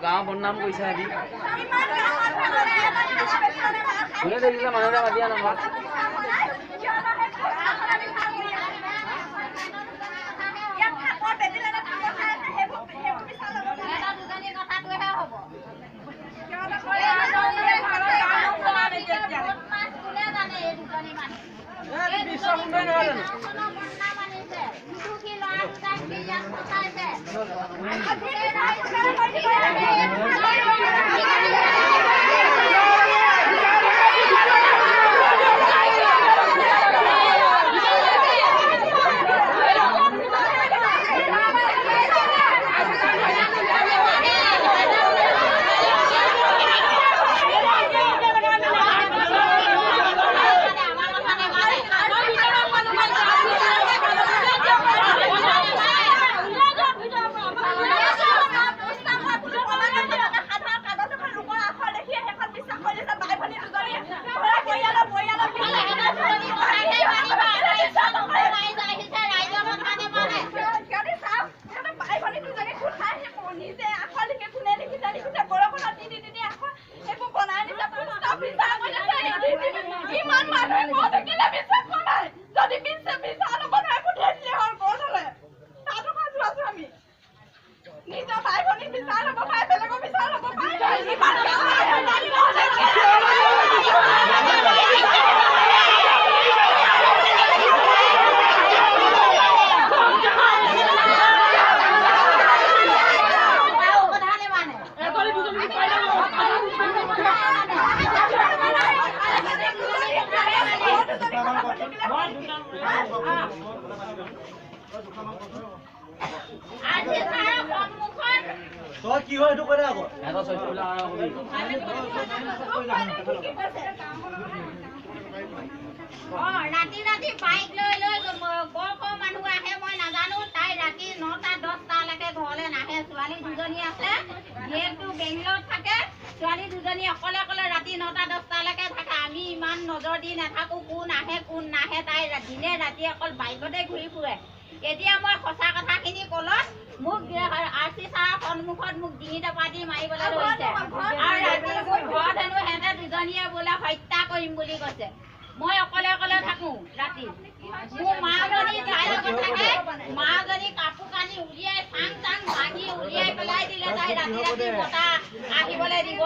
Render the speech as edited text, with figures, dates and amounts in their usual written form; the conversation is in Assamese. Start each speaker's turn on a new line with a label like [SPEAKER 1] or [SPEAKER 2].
[SPEAKER 1] গাঁও বদনাম কৰিছে আজি কোনে দেখিছে মানুহটা মাতি আনা মোক
[SPEAKER 2] কি হয় এইটো কৰে আকৌ
[SPEAKER 1] এটা চৈতলা
[SPEAKER 3] ৰাতি ৰাতি বাইক লৈ লৈ বৰ কৰ মানুহ আহে মই নাজানো তাই ৰাতি 9টা 10টালৈকে ঘৰলৈ নাহে ছোৱালী দুজনী আছে যিহেতু বেংগলত থাকে ছোৱালী দুজনী অকলে অকলে ৰাতি 9টা 10টালৈকে থাকে আমি ইমান নজৰ দি নাথাকো কোন আহে কোন নাহে তাই দিনে ৰাতি অকল বাইকতে ঘূৰি ফুৰে এতিয়া মই সঁচা কথাখিনি ক'লত মোক RC ছাৰৰ সন্মুখত মোক ডিঙি টপাতি মাৰিবলৈ ধৰিছে আৰু ৰাতি মোৰ ঘৰত হেনো সিহঁতে দুজনীয়ে বোলে হত্যা কৰিম বুলি কৈছে মই অকলে অকলে থাকো ৰাতি মোৰ মাজনী তাইৰ লগত থাকে মাজনী কাপোৰ কানি উলিয়াই চাং চাং ভাঙি উলিয়াই পেলাই দিলে তাই ৰাতি ৰাতি মতা আহিবলৈ দিব